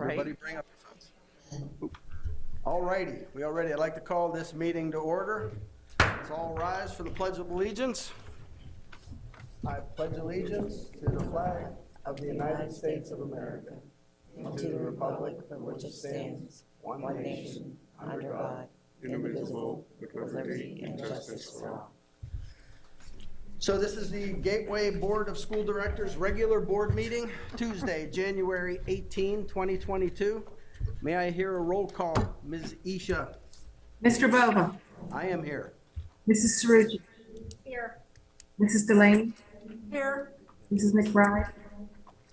Everybody bring up your phones. All righty, we are ready. I'd like to call this meeting to order. Let's all rise for the Pledge of Allegiance. I pledge allegiance to the flag of the United States of America and to the republic for which it stands, one nation, under God, indivisible, with liberty and justice for all. So this is the Gateway Board of School Directors regular board meeting, Tuesday, January 18, 2022. May I hear a roll call? Ms. Isha. Mr. Bova. I am here. Mrs. Cerruti. Here. Mrs. Delaney. Here. Mrs. McBride.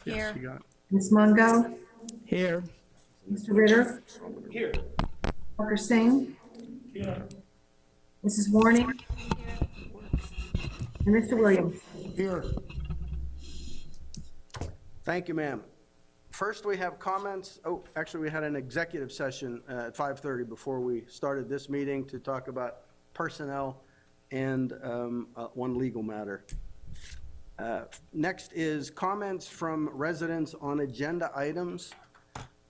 Yes, you got it. Ms. Mungo. Here. Mr. Ritter. Here. Dr. Singh. Here. Mrs. Warning. And Mr. Williams. Here. Thank you, ma'am. First, we have comments. Oh, actually, we had an executive session at 5:30 before we started this meeting to talk about personnel and one legal matter. Next is comments from residents on agenda items.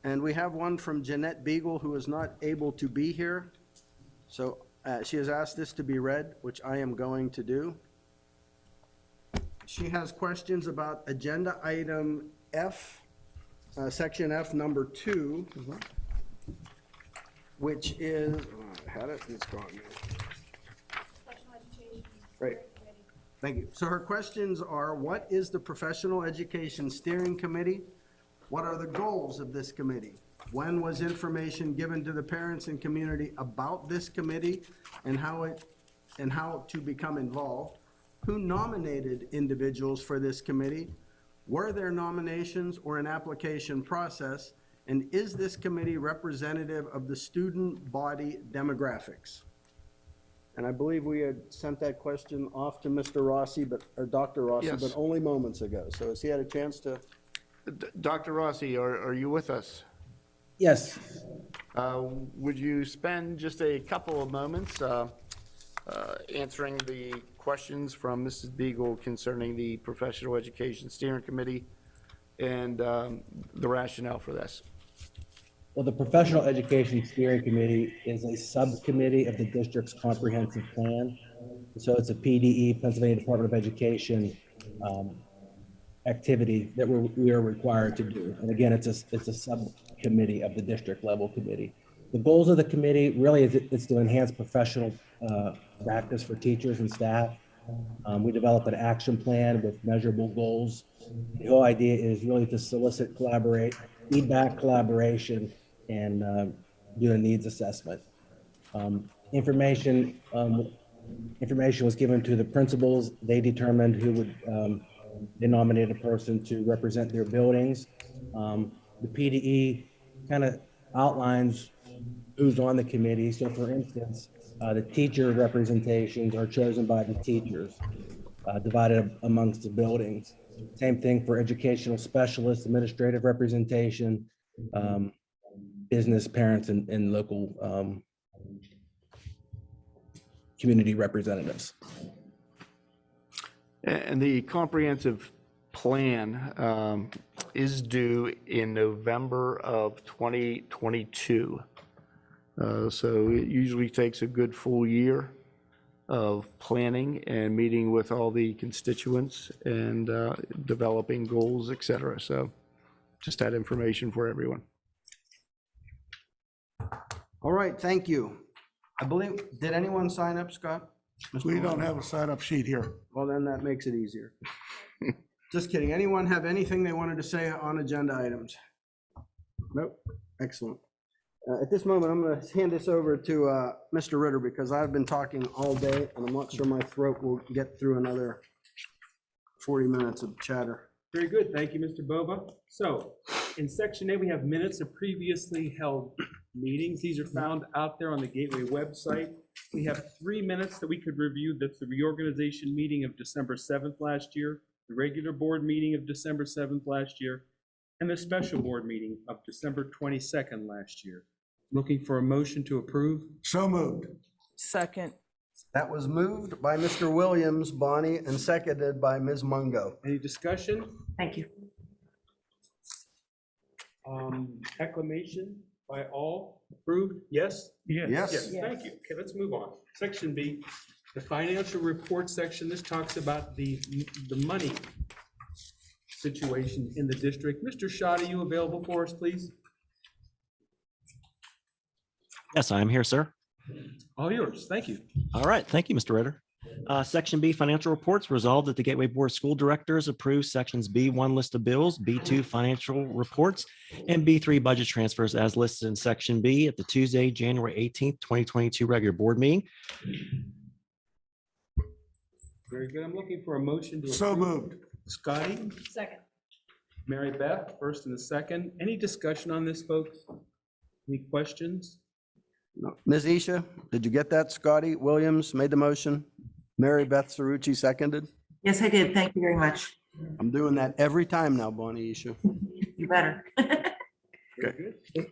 And we have one from Jeanette Beagle, who is not able to be here. So she has asked this to be read, which I am going to do. She has questions about agenda item F, section F number 2, which is, I had it, it's gone now. Special Education. Right. Thank you. So her questions are, what is the Professional Education Steering Committee? What are the goals of this committee? When was information given to the parents and community about this committee and how to become involved? Who nominated individuals for this committee? Were there nominations or an application process? And is this committee representative of the student body demographics? And I believe we had sent that question off to Mr. Rossi, or Dr. Rossi, Yes. but only moments ago. So has he had a chance to? Dr. Rossi, are you with us? Yes. Would you spend just a couple of moments answering the questions from Mrs. Beagle concerning the Professional Education Steering Committee and the rationale for this? Well, the Professional Education Steering Committee is a subcommittee of the district's comprehensive plan. So it's a PDE, Pennsylvania Department of Education, activity that we are required to do. And again, it's a subcommittee of the district level committee. The goals of the committee really is to enhance professional practice for teachers and staff. We developed an action plan with measurable goals. The whole idea is really to solicit feedback, collaboration, and do a needs assessment. Information was given to the principals. They determined who would, they nominated a person to represent their buildings. The PDE kind of outlines who's on the committee. So for instance, the teacher representations are chosen by the teachers, divided amongst the buildings. Same thing for educational specialists, administrative representation, business parents, and local community representatives. And the comprehensive plan is due in November of 2022. So it usually takes a good full year of planning and meeting with all the constituents and developing goals, et cetera. So just that information for everyone. All right, thank you. I believe, did anyone sign up, Scott? We don't have a sign-up sheet here. Well, then that makes it easier. Just kidding. Anyone have anything they wanted to say on agenda items? Nope. Excellent. At this moment, I'm going to hand this over to Mr. Ritter because I've been talking all day and I'm not sure my throat will get through another 40 minutes of chatter. Very good. Thank you, Mr. Bova. So in section A, we have minutes of previously held meetings. These are found out there on the Gateway website. We have 3 minutes that we could review. That's the reorganization meeting of December 7th last year, the regular board meeting of December 7th last year, and the special board meeting of December 22nd last year. Looking for a motion to approve. So moved. Second. That was moved by Mr. Williams, Bonnie, and seconded by Ms. Mungo. Any discussion? Thank you. Acclamation by all, approved, yes? Yes. Yes. Yes, thank you. Okay, let's move on. Section B, the financial report section. This talks about the money situation in the district. Mr. Schott, are you available for us, please? Yes, I am here, sir. All yours. Thank you. All right. Thank you, Mr. Ritter. Section B, financial reports. Resolved that the Gateway Board of School Directors approve sections B1 list of bills, B2 financial reports, and B3 budget transfers as listed in section B at the Tuesday, January 18th, 2022 regular board meeting. Very good. I'm looking for a motion to So approve. moved. Scotty, Second. Mary Beth, first and the second. Any discussion on this, folks? Any questions? Ms. Isha, did you get that? Scotty Williams made the motion. Mary Beth Cerucci seconded. Yes, I did. Thank you very much. I'm doing that every time now, Bonnie Isha. You better. Very good.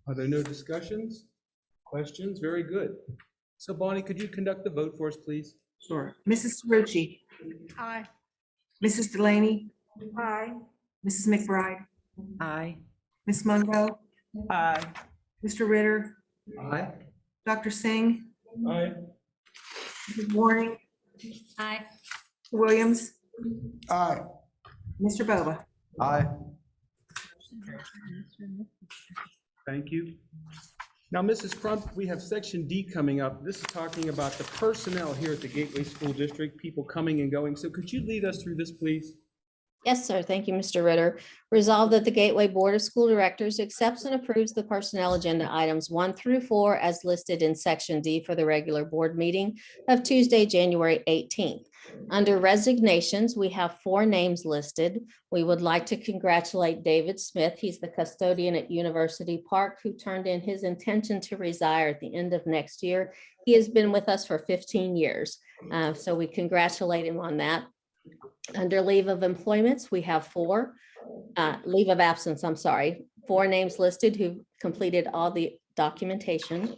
Are there no discussions? Questions? Very good. So Bonnie, could you conduct the vote for us, please? Sure. Mrs. Cerucci, Aye. Mrs. Delaney, Aye. Mrs. McBride, Aye. Ms. Mungo, Aye. Mr. Ritter, Aye. Dr. Singh, Aye. Mrs. Warning, Aye. Williams, Aye. Mr. Boba. Aye. Thank you. Now, Mrs. Crump, we have section D coming up. This is talking about the personnel here at the Gateway School District, people coming and going. So could you lead us through this, please? Yes, sir. Thank you, Mr. Ritter. Resolved that the Gateway Board of School Directors accepts and approves the personnel agenda items 1 through 4 as listed in section D for the regular board meeting of Tuesday, January 18th. Under resignations, we have 4 names listed. We would like to congratulate David Smith. He's the custodian at University Park who turned in his intention to retire at the end of next year. He has been with us for 15 years. So we congratulate him on that. Under leave of employments, we have 4, leave of absence, I'm sorry, 4 names listed who completed all the documentation.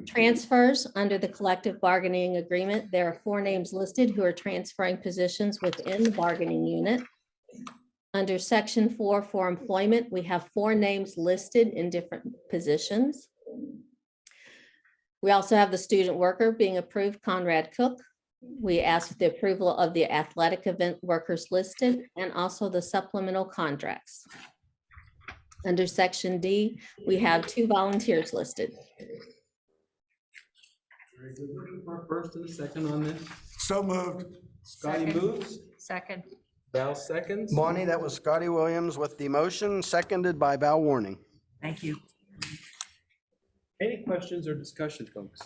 Transfers under the collective bargaining agreement, there are 4 names listed who are transferring positions within the bargaining unit. Under section 4 for employment, we have 4 names listed in different positions. We also have the student worker being approved, Conrad Cook. We ask the approval of the athletic event workers listed and also the supplemental contracts. Under section D, we have 2 volunteers listed. Very good. Looking for a first and a second on this. So moved. Scotty moves, Second. Val seconds. Bonnie, that was Scotty Williams with the motion, seconded by Val Warning. Thank you. Any questions or discussion, folks?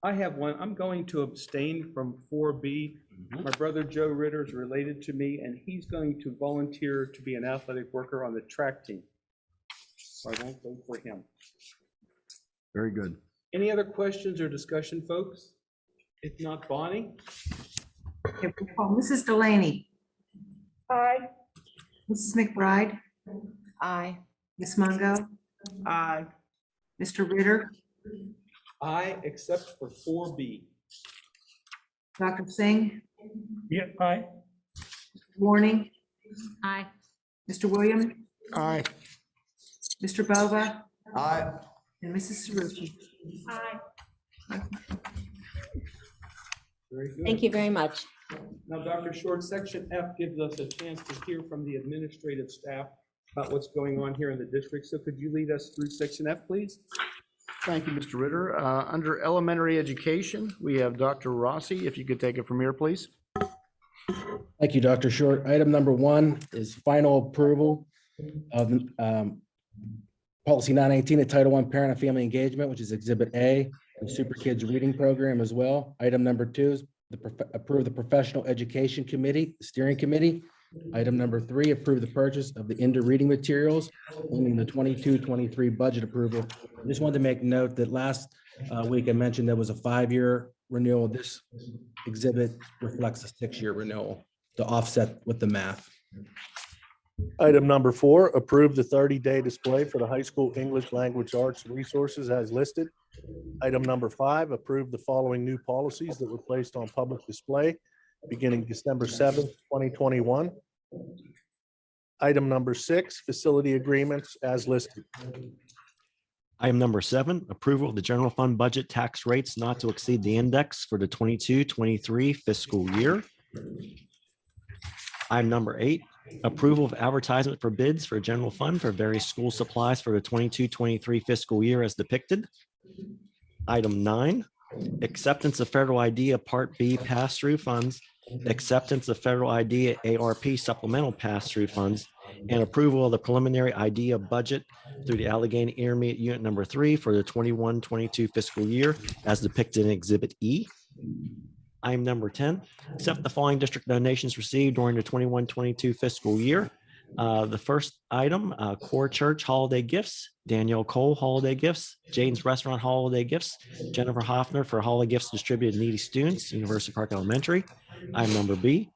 I have one. I'm going to abstain from 4B. My brother Joe Ritter is related to me, and he's going to volunteer to be an athletic worker on the track team. So I won't vote for him. Very good. Any other questions or discussion, folks? If not, Bonnie? Okay, we'll call Mrs. Delaney, Aye. Mrs. McBride, Aye. Ms. Mungo, Aye. Mr. Ritter, Aye, except for 4B. Dr. Singh, Yeah, aye. Warning, Aye. Mr. Williams, Aye. Mr. Boba, Aye. and Mrs. Cerucci. Aye. Very good. Thank you very much. Now, Dr. Short, section F gives us a chance to hear from the administrative staff about what's going on here in the district. So could you lead us through section F, please? Thank you, Mr. Ritter. Under elementary education, we have Dr. Rossi. If you could take it from here, please. Thank you, Dr. Short. Item number 1 is final approval of policy 918, the Title I Parent and Family Engagement, which is Exhibit A, the Super Kids Reading Program as well. Item number 2 is approve the Professional Education Committee, Steering Committee. Item number 3, approve the purchase of the Ender reading materials, only the 22-23 budget approval. I just wanted to make note that last week I mentioned there was a 5-year renewal. This exhibit reflects a 6-year renewal to offset with the math. Item number 4, approve the 30-day display for the high school English language arts resources as listed. Item number 5, approve the following new policies that were placed on public display beginning December 7th, 2021. Item number 6, facility agreements as listed. Item number 7, approval of the general fund budget tax rates not to exceed the index for the 22-23 fiscal year. Item number 8, approval of advertisement for bids for general fund for various school supplies for the 22-23 fiscal year as depicted. Item 9, acceptance of federal idea Part B pass-through funds, acceptance of federal idea ARP supplemental pass-through funds, and approval of the preliminary idea budget through the Allegheny Intermediate Unit Number 3 for the 21-22 fiscal year as depicted in Exhibit E. Item number 10, accept the following district donations received during the 21-22 fiscal year. The first item, Core Church Holiday Gifts, Danielle Cole Holiday Gifts, Jane's Restaurant Holiday Gifts, Jennifer Hoffner for holiday gifts distributed to needy students, University Park Elementary. Item number B,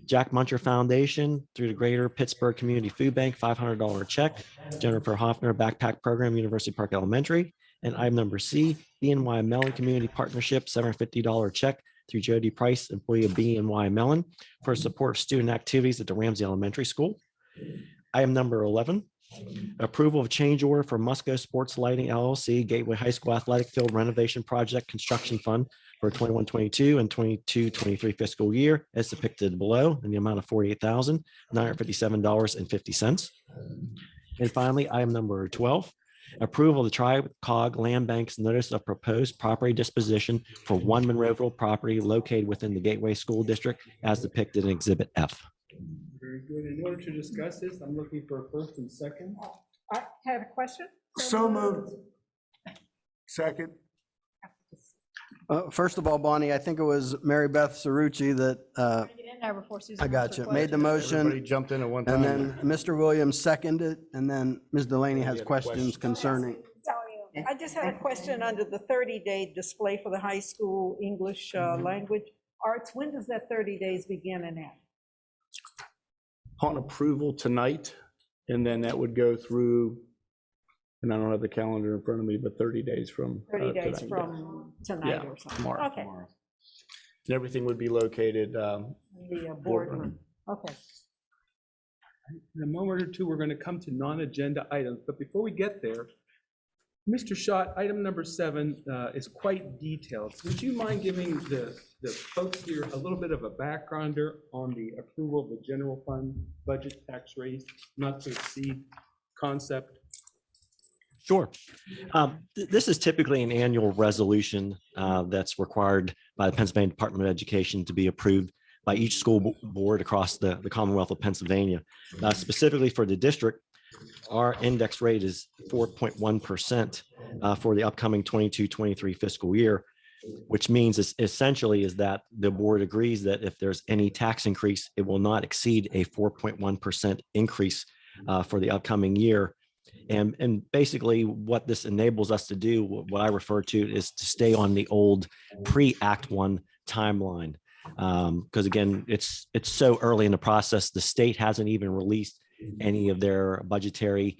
Jack Muncher Foundation through the Greater Pittsburgh Community Food Bank, $500 check, Jennifer Hoffner Backpack Program, University Park Elementary. And item number C, BNY Mellon Community Partnership, $750 check through Jody Price, employee of BNY Mellon, for support of student activities at the Ramsey Elementary School. Item number 11, approval of change order for Musco Sports Lighting LLC Gateway High School Athletic Field Renovation Project Construction Fund for 21-22 and 22-23 fiscal year as depicted below in the amount of $48,957.50. And finally, item number 12, approval of the Tri-Cog Land Bank's notice of proposed property disposition for 1 Monroeville property located within the Gateway School District as depicted in Exhibit F. Very good. In order to discuss this, I'm looking for a first and second. I have a question. So moved. Second. First of all, Bonnie, I think it was Mary Beth Cerucci that, Get in there before Susan I got asks you, her made the question. Everybody motion, jumped in at one time. and then Mr. Williams seconded, and then Ms. Delaney has Yeah, questions questions. concerning. I just had a question under the 30-day display for the high school English language arts. When does that 30 days begin and end? On approval tonight, and then that would go through, and I don't have the calendar in front of me, but 30 days from. 30 days tonight, from tonight Yeah, or something? tomorrow. Okay, And everything would be located, the boardroom, okay. In a moment or two, we're going to come to non-agenda items, but before we get there, Mr. Schott, item number 7 is quite detailed. Would you mind giving the folks here a little bit of a backgrounder on the approval of the general fund budget tax raise not to exceed concept? Sure. This is typically an annual resolution that's required by the Pennsylvania Department of Education to be approved by each school board across the Commonwealth of Pennsylvania. Specifically for the district, our index rate is 4.1% for the upcoming 22-23 fiscal year, which means essentially is that the board agrees that if there's any tax increase, it will not exceed a 4.1% increase for the upcoming year. And basically what this enables us to do, what I refer to is to stay on the old pre-Act 1 timeline. Because again, it's so early in the process, the state hasn't even released any of their budgetary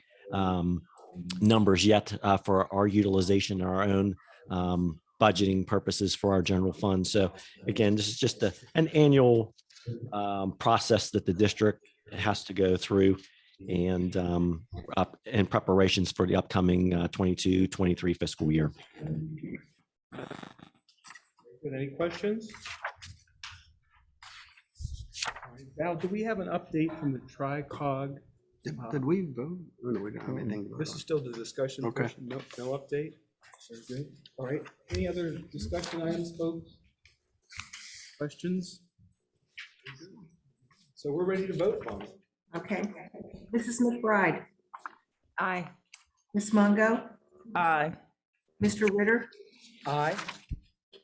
numbers yet for our utilization, our own budgeting purposes for our general fund. So again, this is just an annual process that the district has to go through and in preparations for the upcoming 22-23 fiscal year. Any questions? All right, Val, do we have an update from the Tri-Cog? Did we vote? Oh, no, we don't have anything to vote This is on. still the discussion. Okay. portion. No update? Very good. All right. Any other discussion items, folks? Questions? So we're ready to vote on it. Okay. Mrs. McBride, Aye. Ms. Mungo, Aye. Mr. Ritter, Aye.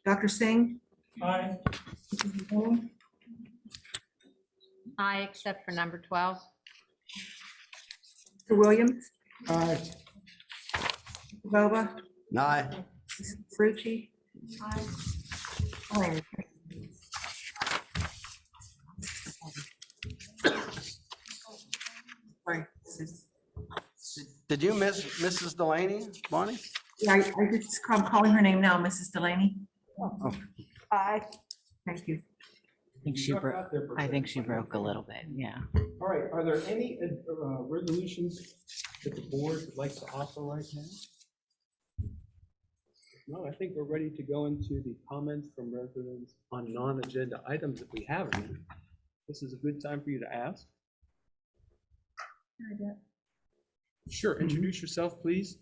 Dr. Singh, Aye. Mrs. Maloney, Aye, except for number 12. Mr. Williams, Aye. Mr. Bova, Aye. Mrs. Frucci. Aye. Sorry. Did you miss Mrs. Delaney, Bonnie? Yeah, I'm calling her name now, Mrs. Delaney. Aye. Thank you. think she Struck broke, out there for a I think she second. broke a little bit, yeah. All right, are there any resolutions that the board would like to offer right now? No, I think we're ready to go into the comments from residents on non-agenda items if we have any. This is a good time for you to ask. Sure, introduce yourself, please.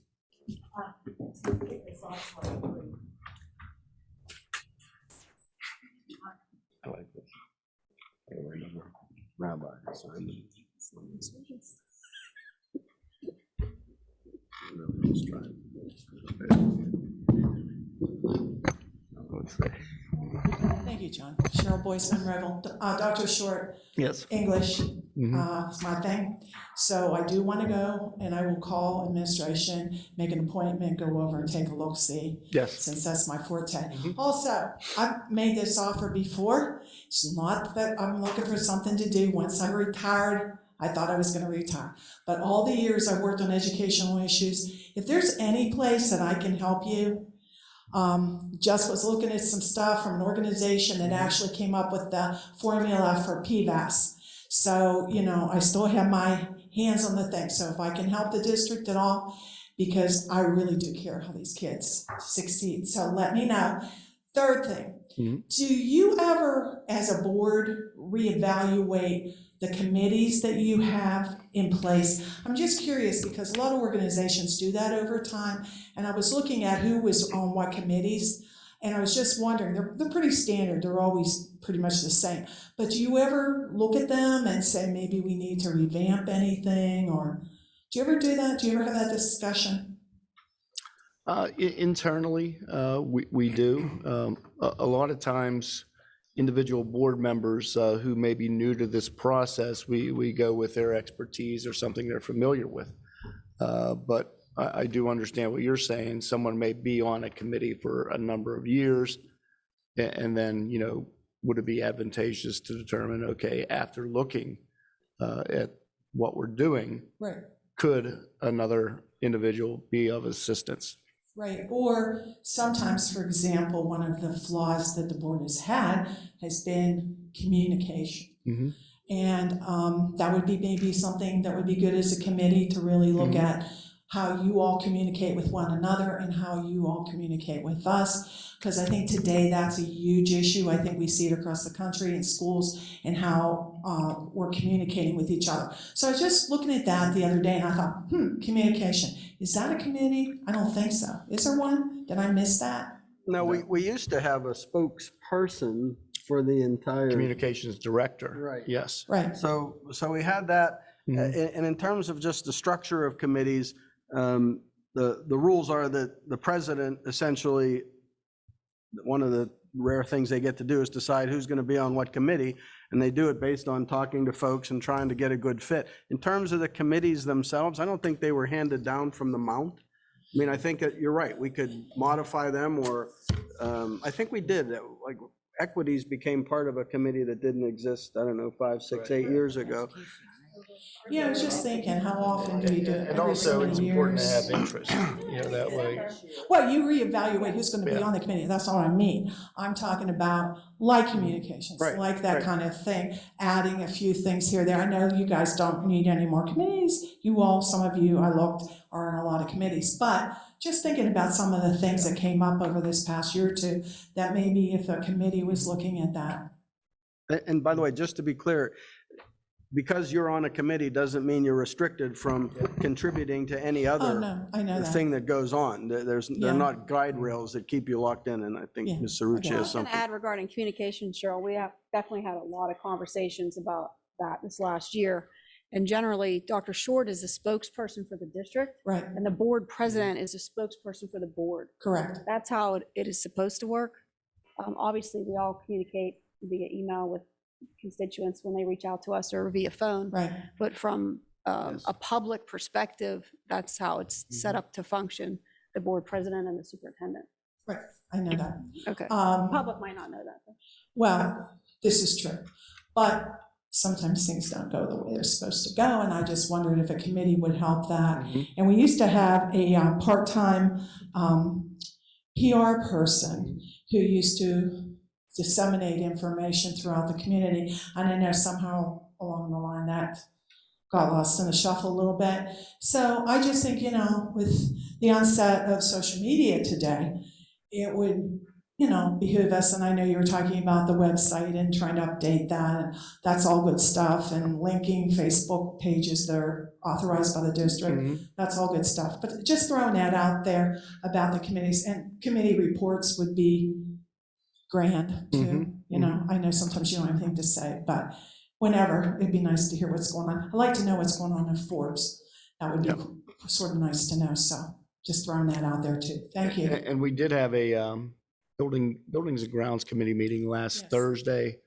I like this. I remember Rabbi. So I'm really just trying. Let's see. Thank you, John. Cheryl Boyce, I'm Revel. Dr. Short, Yes. English Mhm. is my thing. So I do want to go, and I will call administration, make an appointment, go over and take a look, see, Yes. since that's my forte. Also, I've made this offer before. It's not that I'm looking for something to do. Once I retired, I thought I was going to retire. But all the years I worked on educational issues, if there's any place that I can help you, just was looking at some stuff from an organization that actually came up with the formula for PBAS. So, you know, I still have my hands on the thing. So if I can help the district at all, because I really do care how these kids succeed. So let me know. Third thing, do you ever, as a board, reevaluate the committees that you have in place? I'm just curious because a lot of organizations do that over time. And I was looking at who was on what committees, and I was just wondering, they're pretty standard. They're always pretty much the same. But do you ever look at them and say, maybe we need to revamp anything? Or do you ever do that? Do you ever have that discussion? Internally, we do. A lot of times, individual board members who may be new to this process, we go with their expertise or something they're familiar with. But I do understand what you're saying. Someone may be on a committee for a number of years, and then, you know, would it be advantageous to determine, okay, after looking at what we're doing, Right. could another individual be of assistance? Right, or sometimes, for example, one of the flaws that the board has had has been communication. And that would be maybe something that would be good as a committee to really look at how you all communicate with one another and how you all communicate with us. Because I think today that's a huge issue. I think we see it across the country in schools and how we're communicating with each other. So I was just looking at that the other day and I thought, communication. Is that a committee? I don't think so. Is there one? Did I miss that? No, we used to have a spokesperson for the entire. Communications director. Right. Yes. Right. So we had that, and in terms of just the structure of committees, the rules are that the president essentially, one of the rare things they get to do is decide who's going to be on what committee, and they do it based on talking to folks and trying to get a good fit. In terms of the committees themselves, I don't think they were handed down from the mount. I mean, I think that you're right, we could modify them, or I think we did, like equities became part of a committee that didn't exist, I don't know, 5, 6, 8 years ago. Yeah, I was just thinking, how often do we do it? And Every so also, many it's important to years? have interest, you know, that way. Well, you reevaluate who's going to be Yeah. on the committee. That's all I mean. I'm talking about like communications, Right, like that right. kind of thing, adding a few things here, there. I know you guys don't need any more committees. You all, some of you, I looked, are in a lot of committees. But just thinking about some of the things that came up over this past year or two, that maybe if a committee was looking at that. And by the way, just to be clear, because you're on a committee doesn't mean you're restricted from contributing to any Oh, other no, I know that. thing that goes on. They're Yeah. not guide rails that keep you locked in, and I think Yeah, Ms. I Sarucci got it. has I was something. going to add regarding communication, Cheryl, we have definitely had a lot of conversations about that this last year. And generally, Dr. Short is the spokesperson for the district, Right, and the board president is a spokesperson for the board. correct. That's how it is supposed to work. Obviously, we all communicate via email with constituents when they reach out to us or via phone. Right. But from a public perspective, that's how it's set up to function, the board president and the superintendent. Right, I know that. Okay. Um, Public might not know that, though. Well, this is true, but sometimes things don't go the way they're supposed to go, and I just wondered if a committee would help that. And we used to have a part-time PR person who used to disseminate information throughout the community. And I know somehow along the line that got lost in the shuffle a little bit. So I just think, with the onset of social media today, it would, behoove us, and I know you were talking about the website and trying to update that, and that's all good stuff, and linking Facebook pages that are authorized by the district, that's all good stuff. But just throwing that out there about the committees, and committee reports would be grand too. I know sometimes you don't have anything to say, but whenever, it'd be nice to hear what's going on. I'd like to know what's going on in Forbes. That would be sort of nice to know, so just throwing that out there too. Thank you. And we did have a Buildings and Grounds Committee meeting last Thursday,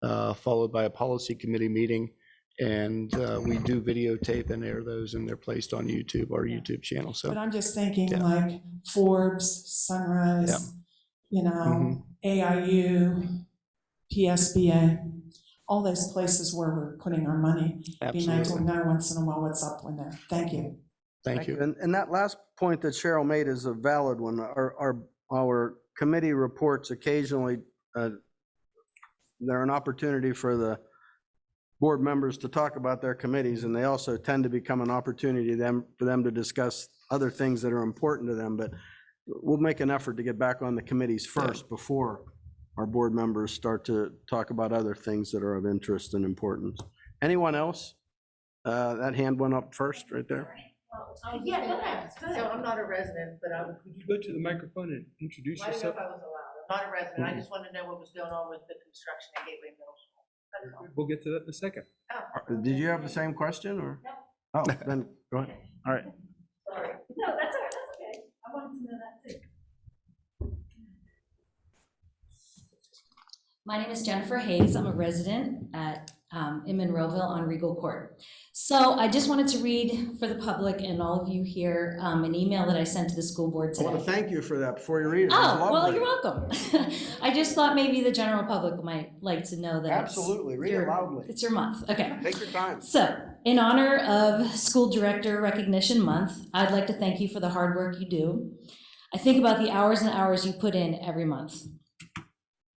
followed by a policy committee meeting. And we do videotape and air those, and they're placed on YouTube, our YouTube channel. So, But I'm just thinking like Forbes, Sunrise, AIU, PSBA, all those places where we're putting our money. Be nice to know once in a while what's up when there. Thank you. Thank you. And that last point that Cheryl made is a valid one. Our committee reports occasionally, they're an opportunity for the board members to talk about their committees, and they also tend to become an opportunity for them to discuss other things that are important to them. But we'll make an effort to get back on the committees first before our board members start to talk about other things that are of interest and importance. Anyone else? That hand went up first right there. Yeah, go ahead. So I'm not a resident, but Could you go to the microphone and introduce I didn't know yourself? if I was allowed. I'm not a resident. I just wanted to know what was going on with the construction at Gateway Middle School. That's all. We'll get to that in a second. Did you have the same question or? No. Oh, then go ahead. All right. Sorry. No, that's all right. That's okay. I wanted to know that too. My name is Jennifer Hayes. I'm a resident at in Monroeville on Regal Court. So I just wanted to read for the public and all of you here an email that I sent to the school board I today. want to thank you for that before you read it. It was Oh, well, lovely. you're welcome. I just thought maybe the general public might like to know that Absolutely. Read it loudly. it's your month. Okay. Take your time. So, in honor of School Director Recognition Month, I'd like to thank you for the hard work you do. I think about the hours and hours you put in every month.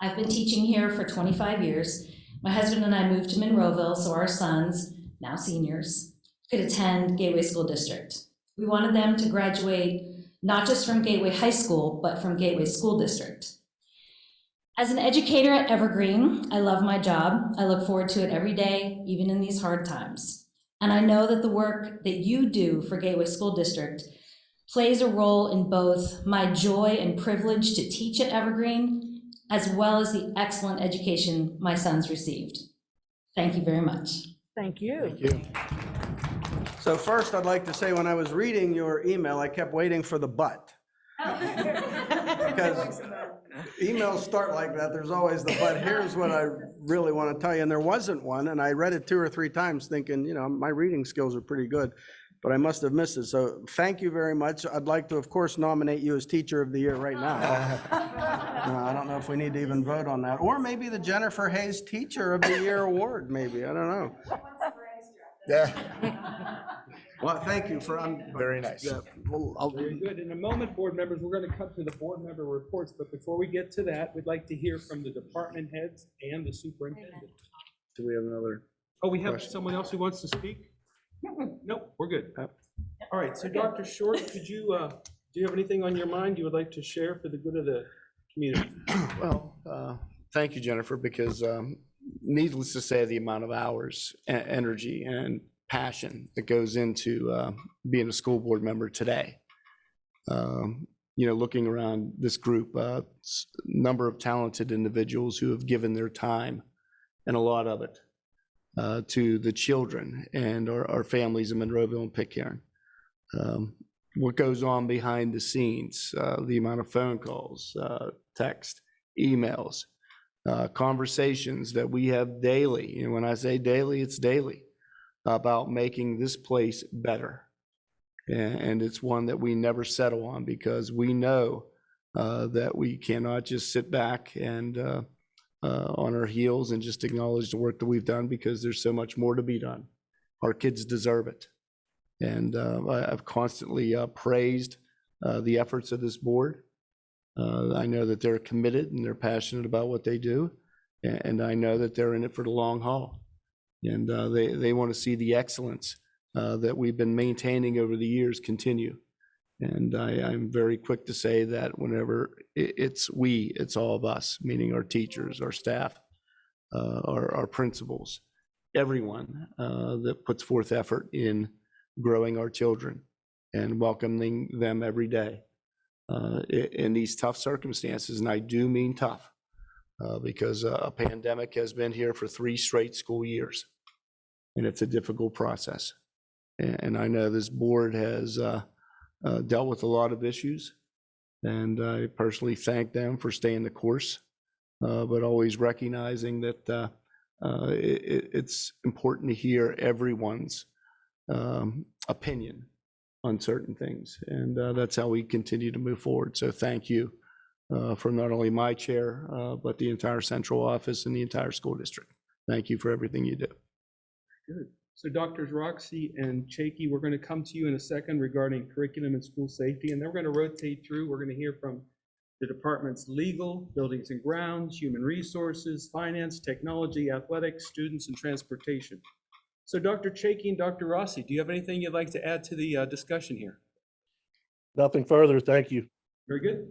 I've been teaching here for 25 years. My husband and I moved to Monroeville so our sons, now seniors, could attend Gateway School District. We wanted them to graduate not just from Gateway High School, but from Gateway School District. As an educator at Evergreen, I love my job. I look forward to it every day, even in these hard times. And I know that the work that you do for Gateway School District plays a role in both my joy and privilege to teach at Evergreen, as well as the excellent education my sons received. Thank you very much. Thank you. Thank you. So first, I'd like to say when I was reading your email, I kept waiting for the but. Because emails start like that, there's always the but. Here's what I really want to tell you, and there wasn't one, and I read it 2 or 3 times thinking, my reading skills are pretty good, but I must have missed it. So thank you very much. I'd like to, of course, nominate you as Teacher of the Year right now. I don't know if we need to even vote on that, or maybe the Jennifer Hayes Teacher of the Year Award, maybe, I don't know. Yeah. Well, thank you for, Very nice. Very good. In a moment, board members, we're going to come to the board member reports, but before we get to that, we'd like to hear from the department heads and the superintendent. Do we have another? Oh, we have someone else who wants to speak? Nope, we're good. All right, so Dr. Short, could you, do you have anything on your mind you would like to share for the good of the community? Well, thank you, Jennifer, because needless to say, the amount of hours, energy, and passion that goes into being a school board member today. Looking around this group, number of talented individuals who have given their time and a lot of it to the children and our families in Monroeville and Pitcairn. What goes on behind the scenes, the amount of phone calls, text, emails, conversations that we have daily. And when I say daily, it's daily, about making this place better. And it's one that we never settle on, because we know that we cannot just sit back and on our heels and just acknowledge the work that we've done, because there's so much more to be done. Our kids deserve it. And I've constantly praised the efforts of this board. I know that they're committed and they're passionate about what they do. And I know that they're in it for the long haul. And they want to see the excellence that we've been maintaining over the years continue. And I'm very quick to say that whenever it's all of us, meaning our teachers, our staff, our principals, everyone that puts forth effort in growing our children and welcoming them every day in these tough circumstances. And I do mean tough because a pandemic has been here for 3 straight school years, and it's a difficult process. And I know this board has dealt with a lot of issues, and I personally thank them for staying the course, but always recognizing that it's important to hear everyone's opinion on certain things. And that's how we continue to move forward. So thank you from not only my chair, but the entire central office and the entire school district. Thank you for everything you do. Good. So Drs. Roxy and Chakey, we're going to come to you in a second regarding curriculum and school safety, and then we're going to rotate through. We're going to hear from the departments legal, buildings and grounds, human resources, finance, technology, athletics, students, and transportation. So Dr. Chakey and Dr. Rossi, do you have anything you'd like to add to the discussion here? Nothing further. Thank you. Very good.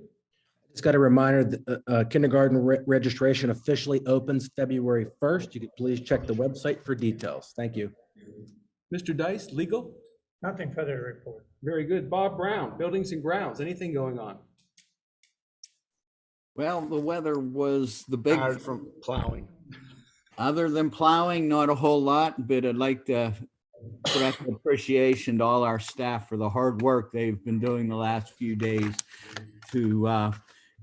Just got a reminder that kindergarten registration officially opens February 1st. You could please check the website for details. Thank you. Mr. Dice, legal? Nothing further to report. Very good. Bob Brown, buildings and grounds, anything going on? Well, the weather was the big. Tired from plowing. Other than plowing, not a whole lot, but I'd like to express appreciation to all our staff for the hard work they've been doing the last few days to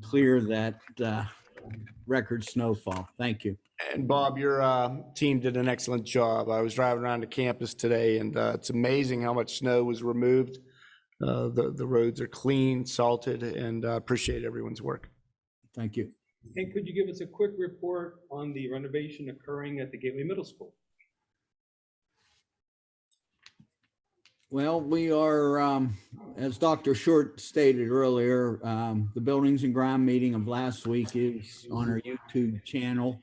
clear that record snowfall. Thank you. And Bob, your team did an excellent job. I was driving around the campus today, and it's amazing how much snow was removed. The roads are clean, salted, and appreciate everyone's work. Thank you. And could you give us a quick report on the renovation occurring at the Gateway Middle School? Well, we are, as Dr. Short stated earlier, the Buildings and Ground meeting of last week is on our YouTube channel.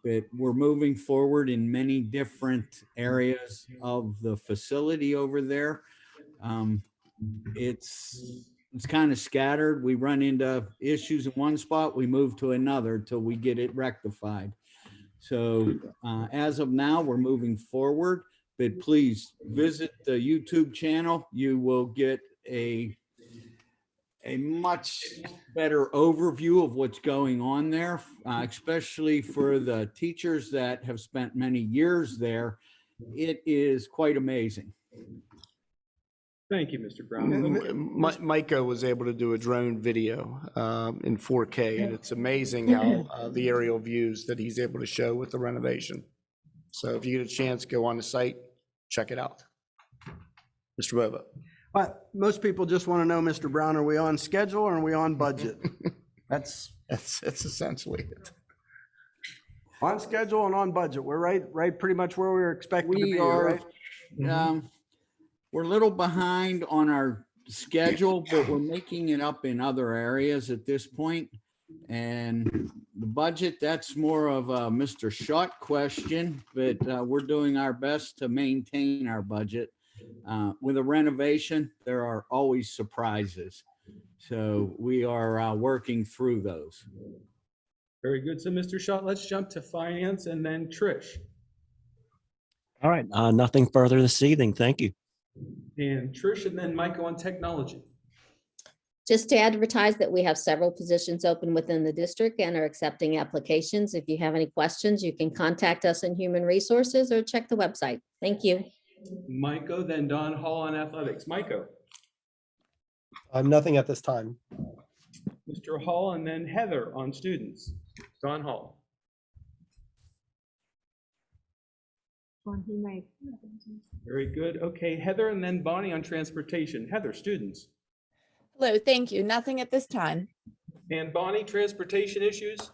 But we're moving forward in many different areas of the facility over there. It's kind of scattered. We run into issues in one spot, we move to another till we get it rectified. So as of now, we're moving forward, but please visit the YouTube channel. You will get a much better overview of what's going on there, especially for the teachers that have spent many years there. It is quite amazing. Thank you, Mr. Brown. Micah was able to do a drone video in 4K, and it's amazing how the aerial views that he's able to show with the renovation. So if you get a chance, go on the site, check it out. Mr. Bova. But most people just want to know, Mr. Brown, are we on schedule or are we on budget? That's essentially it. On schedule and on budget. We're right pretty much where we were expecting to be, We are, right? we're a little behind on our schedule, but we're making it up in other areas at this point. And the budget, that's more of a Mr. Schott question, but we're doing our best to maintain our budget. With a renovation, there are always surprises. So we are working through those. Very good. So Mr. Schott, let's jump to finance and then Trish. All right. Nothing further this evening. Thank you. And Trish and then Micah on technology. Just to advertise that we have several positions open within the district and are accepting applications. If you have any questions, you can contact us in Human Resources or check the website. Thank you. Micah, then Don Hall on athletics. Micah. Nothing at this time. Mr. Hall and then Heather on students. Don Hall. Very good. Okay, Heather and then Bonnie on transportation. Heather, students. Hello, thank you. Nothing at this time. And Bonnie, transportation issues?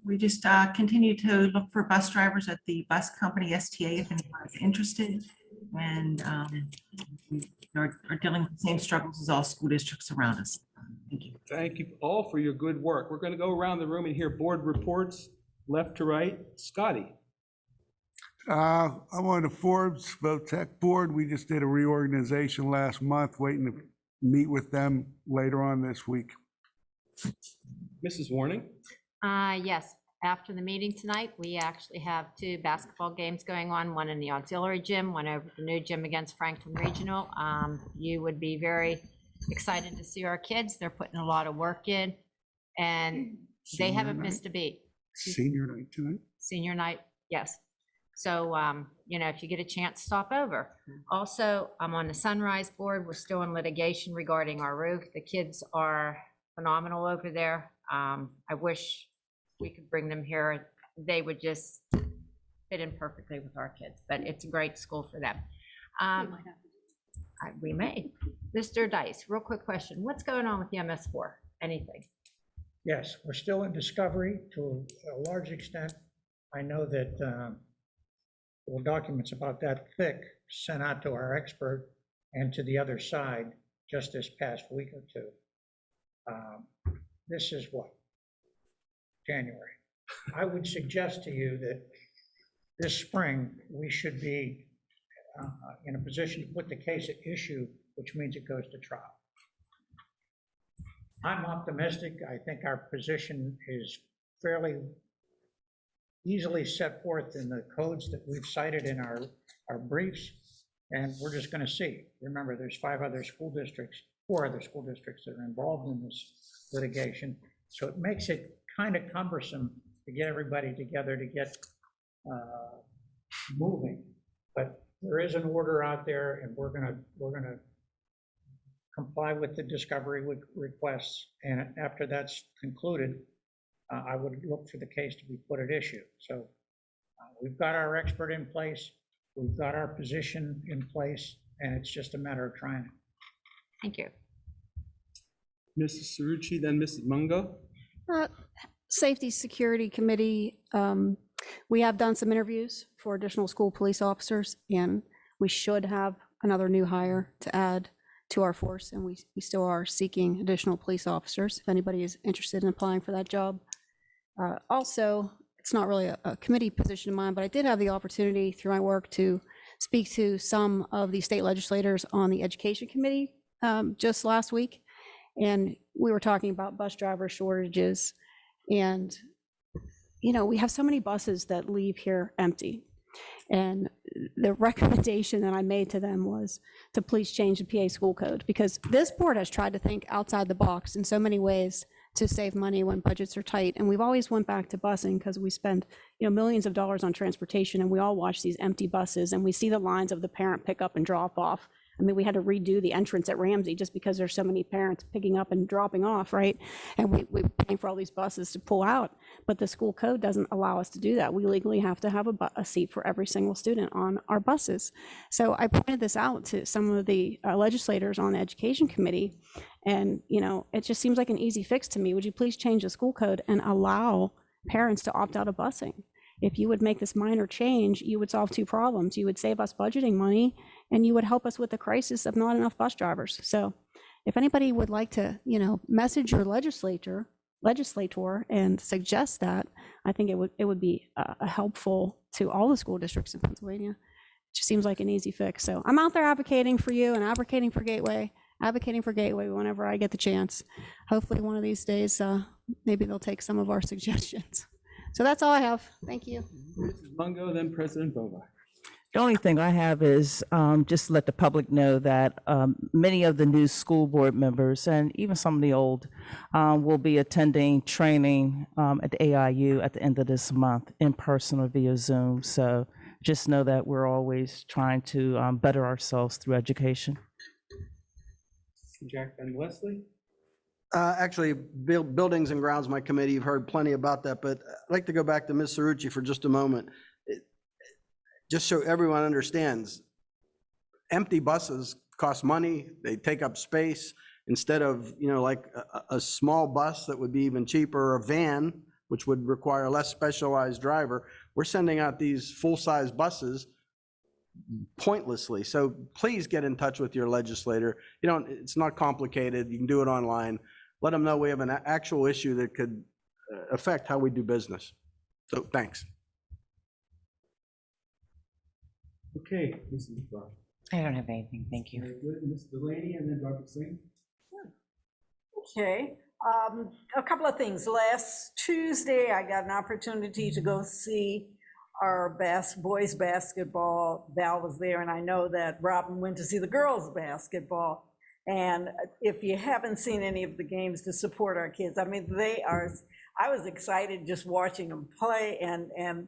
We just continue to look for bus drivers at the bus company STA if anyone is interested. And we are dealing with the same struggles as all school districts around us. Thank you. Thank you all for your good work. We're going to go around the room and hear board reports, left to right. Scotty? I'm on the Forbes Vote Tech Board. We just did a reorganization last month, waiting to meet with them later on this week. Mrs. Warning? Yes, after the meeting tonight, we actually have 2 basketball games going on, one in the auxiliary gym, one over at the new gym against Franklin Regional. You would be very excited to see our kids. They're putting a lot of work in, and they haven't missed a beat. Senior night tonight? Senior night, yes. So, if you get a chance, stop over. Also, I'm on the Sunrise Board. We're still in litigation regarding our roof. The kids are phenomenal over there. I wish we could bring them here. They would just fit in perfectly with our kids, but it's a great school for them. We may. Mr. Dice, real quick question. What's going on with the MS4? Anything? Yes, we're still in discovery to a large extent. I know that documents about that thick sent out to our expert and to the other side just this past week or two. This is what? January. I would suggest to you that this spring, we should be in a position to put the case at issue, which means it goes to trial. I'm optimistic. I think our position is fairly easily set forth in the codes that we've cited in our briefs, and we're just going to see. Remember, there's 4 other school districts that are involved in this litigation, so it makes it kind of cumbersome to get everybody together to get moving. But there is an order out there, and we're gonna comply with the discovery requests, and after that's concluded, I would look for the case to be put at issue. So we've got our expert in place, we've got our position in place, and it's just a matter of trying it. Thank you. Mrs. Cerrucci, then Mrs. Mungo? Safety Security Committee, we have done some interviews for additional school police officers, and we should have another new hire to add to our force, and we still are seeking additional police officers if anybody is interested in applying for that job. Also, it's not really a committee position of mine, but I did have the opportunity through my work to speak to some of the state legislators on the Education Committee just last week, and we were talking about bus driver shortages. And, we have so many buses that leave here empty. And the recommendation that I made to them was to please change the PA school code, because this board has tried to think outside the box in so many ways to save money when budgets are tight. And we've always went back to busing because we spend, millions of dollars on transportation, and we all watch these empty buses and we see the lines of the parent pick up and drop off. I mean, we had to redo the entrance at Ramsey just because there's so many parents picking up and dropping off, right? And we're paying for all these buses to pull out, but the school code doesn't allow us to do that. We legally have to have a seat for every single student on our buses. So I pointed this out to some of the legislators on the Education Committee, and it just seems like an easy fix to me. Would you please change the school code and allow parents to opt out of busing? If you would make this minor change, you would solve 2 problems. You would save us budgeting money, and you would help us with the crisis of not enough bus drivers. So if anybody would like to, message your legislator and suggest that, I think it would be helpful to all the school districts in Pennsylvania. It just seems like an easy fix. So I'm out there advocating for you and advocating for Gateway whenever I get the chance. Hopefully one of these days, maybe they'll take some of our suggestions. So that's all I have. Thank you. Mrs. Mungo, then President Bova. The only thing I have is just to let the public know that many of the new school board members and even some of the old will be attending training at the AIU at the end of this month in person or via Zoom. So just know that we're always trying to better ourselves through education. Jack and Leslie? Actually, Buildings and Grounds, my committee, you've heard plenty about that, but I'd like to go back to Ms. Cerrucci for just a moment. Just so everyone understands, empty buses cost money, they take up space. Instead of, like a small bus that would be even cheaper, or a van, which would require a less specialized driver, we're sending out these full-size buses pointlessly. So please get in touch with your legislator. It's not complicated. You can do it online. let them know we have an actual issue that could affect how we do business. So thanks. Okay, Mrs. Brown. I don't have anything, thank you. Very good. Ms. Delaney and then Dr. Singh. Okay, a couple of things. Last Tuesday, I got an opportunity to go see our boys basketball. Val was there, and I know that Robin went to see the girls basketball. And if you haven't seen any of the games, to support our kids, I mean, I was excited just watching them play, and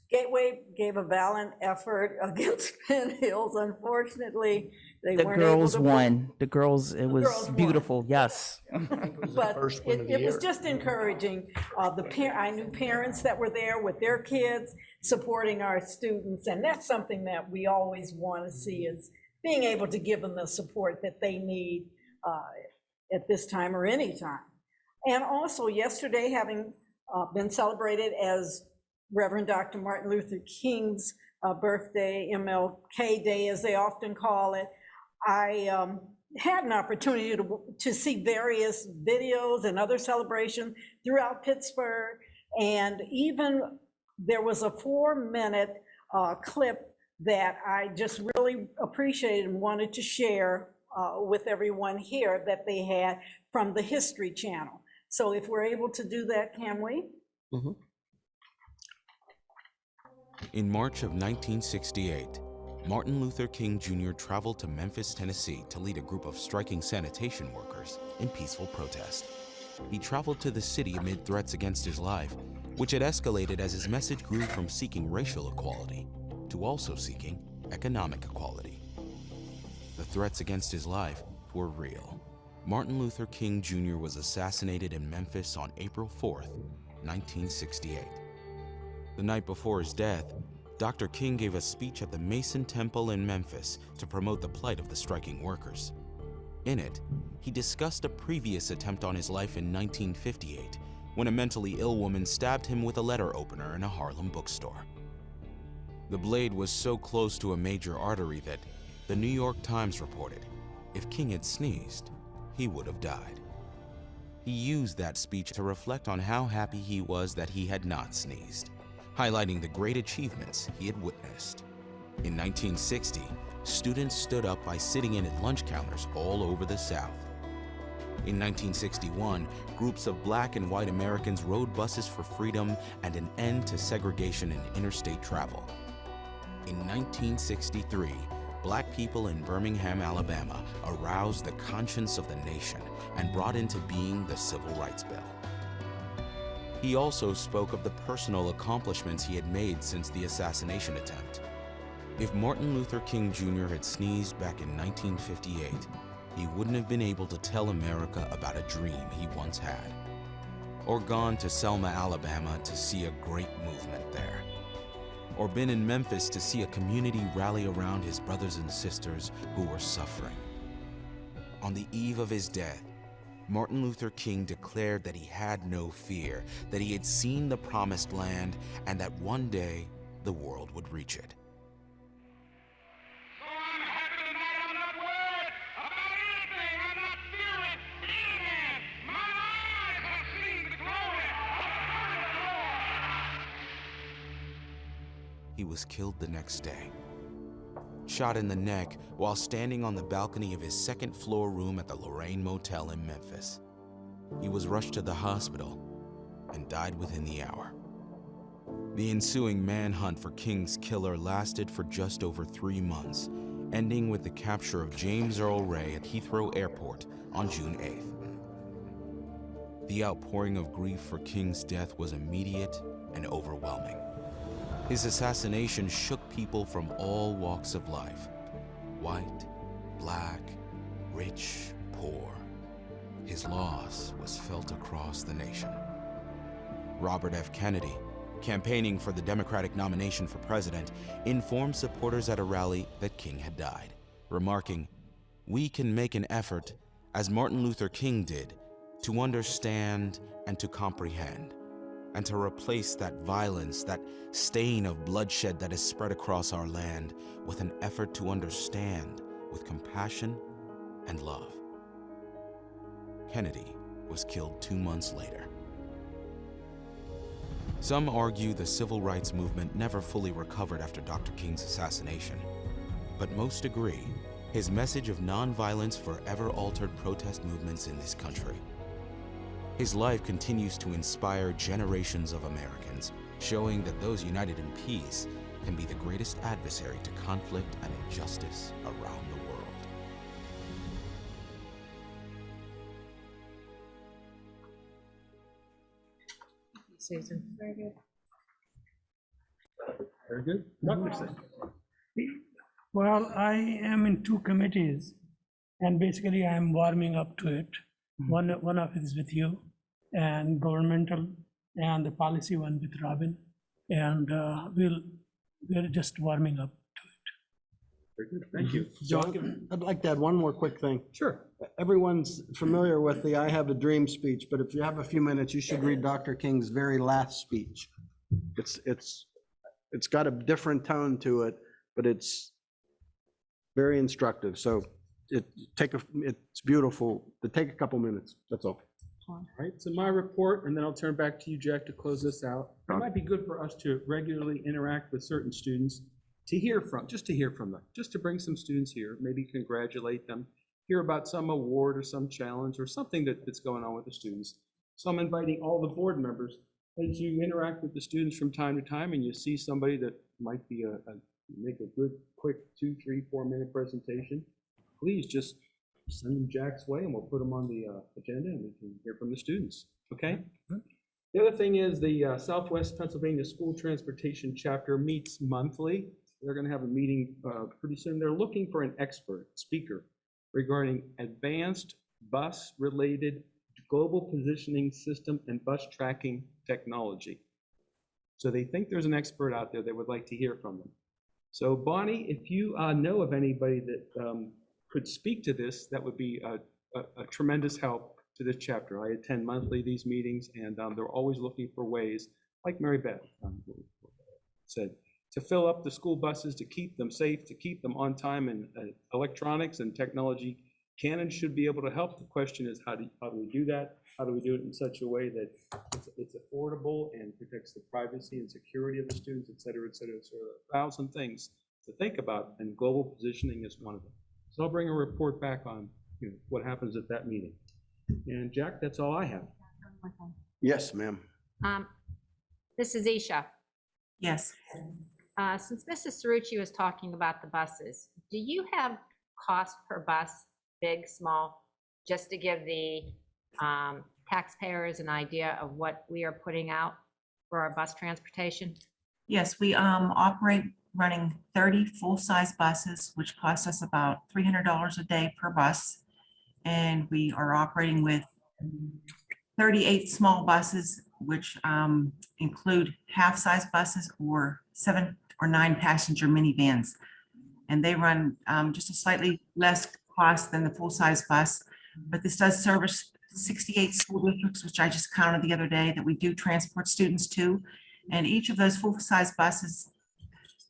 Gateway gave a valiant effort against Penn Hills. Unfortunately, they The weren't able girls to. won. The girls, it was girls won. beautiful. Yes. But it was just encouraging. I knew parents that were there with their kids supporting our students, and that's something that we always want to see, is being able to give them the support that they need at this time or any time. And also yesterday, having been celebrated as Reverend Dr. Martin Luther King's birthday, MLK Day, as they often call it, I had an opportunity to see various videos and other celebrations throughout Pittsburgh. And even there was a 4-minute clip that I just really appreciated and wanted to share with everyone here that they had from the History Channel. So if we're able to do that, can we? Mm-hmm. In March of 1968, Martin Luther King Jr. traveled to Memphis, Tennessee to lead a group of striking sanitation workers in peaceful protest. He traveled to the city amid threats against his life, which had escalated as his message grew from seeking racial equality to also seeking economic equality. The threats against his life were real. Martin Luther King Jr. was assassinated in Memphis on April 4th, 1968. The night before his death, Dr. King gave a speech at the Mason Temple in Memphis to promote the plight of the striking workers. In it, he discussed a previous attempt on his life in 1958, when a mentally ill woman stabbed him with a letter opener in a Harlem bookstore. The blade was so close to a major artery that the New York Times reported if King had sneezed, he would have died. He used that speech to reflect on how happy he was that he had not sneezed, highlighting the great achievements he had witnessed. In 1960, students stood up by sitting in at lunch counters all over the South. In 1961, groups of Black and white Americans rode buses for freedom and an end to segregation in interstate travel. In 1963, Black people in Birmingham, Alabama aroused the conscience of the nation and brought into being the Civil Rights Bill. He also spoke of the personal accomplishments he had made since the assassination attempt. If Martin Luther King Jr. had sneezed back in 1958, he wouldn't have been able to tell America about a dream he once had, or gone to Selma, Alabama to see a great movement there, or been in Memphis to see a community rally around his brothers and sisters who were suffering. On the eve of his death, Martin Luther King declared that he had no fear, that he had seen the promised land, and that one day the world would reach it. He was killed the next day, shot in the neck while standing on the balcony of his second-floor room at the Lorraine Motel in Memphis. He was rushed to the hospital and died within the hour. The ensuing manhunt for King's killer lasted for just over 3 months, ending with the capture of James Earl Ray at Heathrow Airport on June 8th. The outpouring of grief for King's death was immediate and overwhelming. His assassination shook people from all walks of life: white, black, rich, poor. His loss was felt across the nation. Robert F. Kennedy, campaigning for the Democratic nomination for president, informed supporters at a rally that King had died, remarking, "We can make an effort, as Martin Luther King did, to understand and to comprehend, and to replace that violence, that stain of bloodshed that has spread across our land, with an effort to understand with compassion and love." Kennedy was killed 2 months later. Some argue the civil rights movement never fully recovered after Dr. King's assassination, but most agree his message of nonviolence forever altered protest movements in this country. His life continues to inspire generations of Americans, showing that those united in peace can be the greatest adversary to conflict and injustice around the world. Susan. Very good. Very good. Dr. Singh. Well, I am in two committees, and basically I'm warming up to it. One of it is with you, and governmental, and the policy one with Robin, and we're just warming up. Very good. Thank you. John, I'd like to add one more quick thing. Sure. Everyone's familiar with the I Have a Dream speech, but if you have a few minutes, you should read Dr. King's very last speech. It's got a different tone to it, but it's very instructive. So it's beautiful. But take a couple minutes. That's all. All right, so my report, and then I'll turn back to you, Jack, to close this out. It might be good for us to regularly interact with certain students, to hear from them, just to bring some students here, maybe congratulate them, hear about some award or some challenge or something that's going on with the students. So I'm inviting all the board members, as you interact with the students from time to time and you see somebody that might be make a good, quick 2, 3, 4-minute presentation, please just send them Jack's way and we'll put them on the agenda and we can hear from the students, okay? The other thing is the Southwest Pennsylvania School Transportation Chapter meets monthly. They're gonna have a meeting pretty soon. They're looking for an expert speaker regarding advanced bus-related global positioning system and bus tracking technology. So they think there's an expert out there that would like to hear from them. So Bonnie, if you know of anybody that could speak to this, that would be a tremendous help to this chapter. I attend monthly these meetings, and they're always looking for ways, like Mary Beth said, to fill up the school buses, to keep them safe, to keep them on time, and electronics and technology can and should be able to help. The question is, how do we do that? How do we do it in such a way that it's affordable and protects the privacy and security of the students, et cetera, et cetera, et cetera. 1,000 things to think about, and global positioning is one of them. So I'll bring a report back on what happens at that meeting. And Jack, that's all I have. Yes, ma'am. This is Isha. Yes. Since Mrs. Cerrucci was talking about the buses, do you have cost per bus, big, small, just to give the taxpayers an idea of what we are putting out for our bus transportation? Yes, we operate running 30 full-size buses, which cost us about $300 a day per bus. And we are operating with 38 small buses, which include half-size buses or 7 or 9 passenger minivans. And they run just a slightly less cost than the full-size bus, but this does service 68 school districts, which I just counted the other day, that we do transport students to. And each of those full-size buses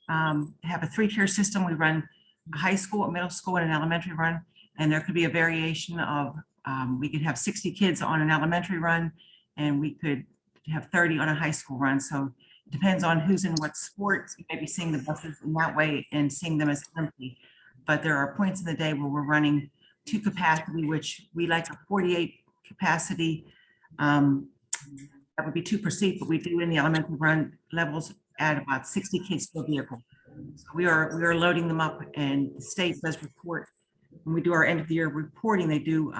have a 3-tier system. We run a high school, a middle school, and an elementary run. And there could be a variation of, we could have 60 kids on an elementary run, and we could have 30 on a high school run. So it depends on who's in what sports. You may be seeing the buses in that way and seeing them as empty. But there are points in the day where we're running to capacity, which we like a 48 capacity. That would be 2 per seat, but we do in the elementary run levels at about 60 kids per vehicle. So we are loading them up, and the state does report. When we do our end of the year reporting, they do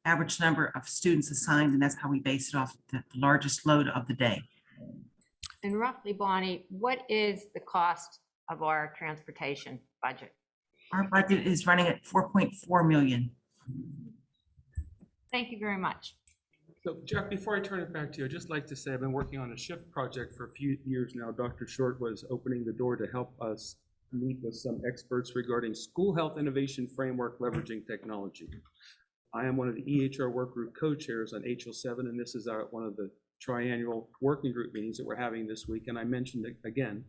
average number of students assigned, and that's how we base it off the largest load of the day. And roughly, Bonnie, what is the cost of our transportation budget? Our budget is running at 4.4 million. Thank you very much. So Jack, before I turn it back to you, I'd just like to say I've been working on a SHIFT project for a few years now. Dr. Short was opening the door to help us meet with some experts regarding school health innovation framework leveraging technology. I am one of the EHR work group co-chairs on HL7, and this is one of the triannual working group meetings that we're having this week. And I mentioned it again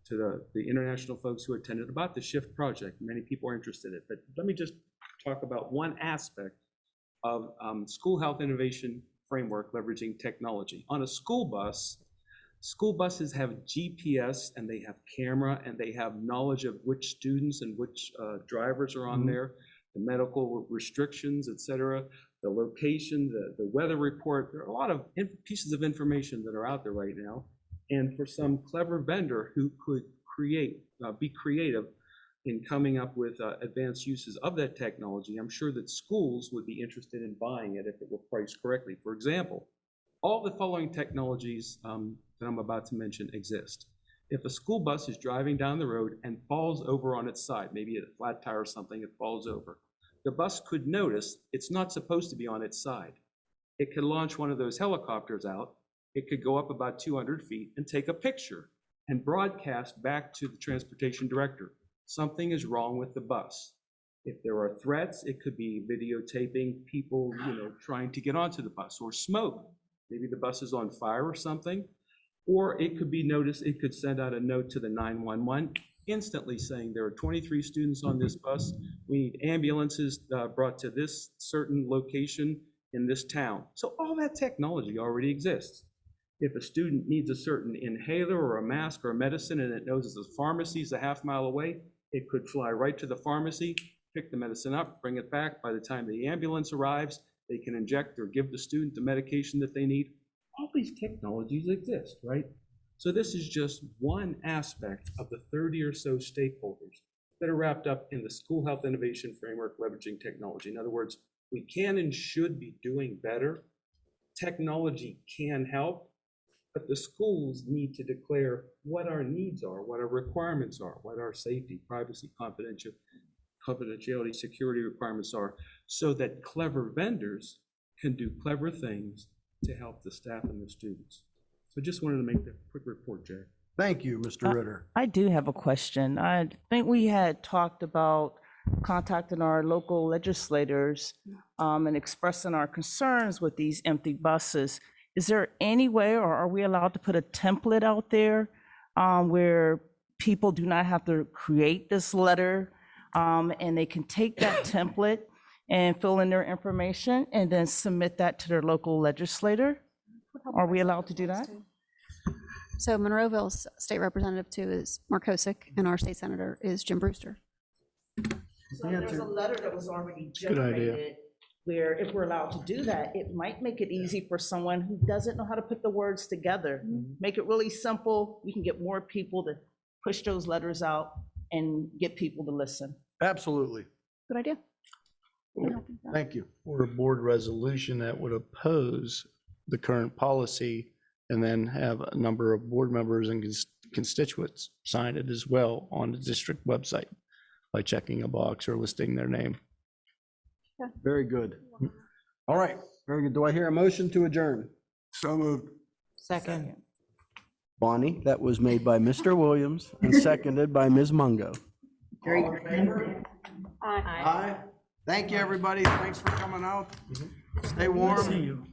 to the international folks who attended about the SHIFT project. Many people are interested in it, but let me just talk about one aspect of school health innovation framework leveraging technology. On a school bus, school buses have GPS and they have camera and they have knowledge of which students and which drivers are on there, the medical restrictions, et cetera, the location, the weather report. There are a lot of pieces of information that are out there right now. And for some clever vendor who could be creative in coming up with advanced uses of that technology, I'm sure that schools would be interested in buying it if it were priced correctly. For example, all the following technologies that I'm about to mention exist. If a school bus is driving down the road and falls over on its side, maybe a flat tire or something, it falls over, the bus could notice it's not supposed to be on its side. It could launch one of those helicopters out. It could go up about 200 feet and take a picture and broadcast back to the transportation director. Something is wrong with the bus. If there are threats, it could be videotaping people, trying to get onto the bus, or smoke. Maybe the bus is on fire or something. Or it could be noticed, it could send out a note to the 911 instantly saying there are 23 students on this bus. We need ambulances brought to this certain location in this town. So all that technology already exists. If a student needs a certain inhaler or a mask or a medicine and it knows the pharmacy is a half-mile away, it could fly right to the pharmacy, pick the medicine up, bring it back. By the time the ambulance arrives, they can inject or give the student the medication that they need. All these technologies exist, right? So this is just one aspect of the 30 or so stakeholders that are wrapped up in the School Health Innovation Framework leveraging technology. In other words, we can and should be doing better. Technology can help, but the schools need to declare what our needs are, what our requirements are, what our safety, privacy, confidentiality, security requirements are, so that clever vendors can do clever things to help the staff and the students. So just wanted to make that quick report, Jay. Thank you, Mr. Ritter. I do have a question. I think we had talked about contacting our local legislators and expressing our concerns with these empty buses. Is there any way, or are we allowed to put a template out there where people do not have to create this letter and they can take that template and fill in their information and then submit that to their local legislator? Are we allowed to do that? So Monroeville's state representative too is Mark Hosick, and our state senator is Jim Brewster. So there's a letter that was already Good idea. generated where if we're allowed to do that, it might make it easy for someone who doesn't know how to put the words together. Make it really simple. You can get more people to push those letters out and get people to listen. Absolutely. Good idea. Thank you. Or a board resolution that would oppose the current policy and then have a number of board members and constituents sign it as well on the district website by checking a box or listing their name. Very good. All right, very good. Do I hear a motion to adjourn? So moved. Second. Bonnie, that was made by Mr. Williams and seconded by Ms. Mungo. Very All in favor? Aye. Thank you, everybody. Thanks for coming out. Stay warm. See you.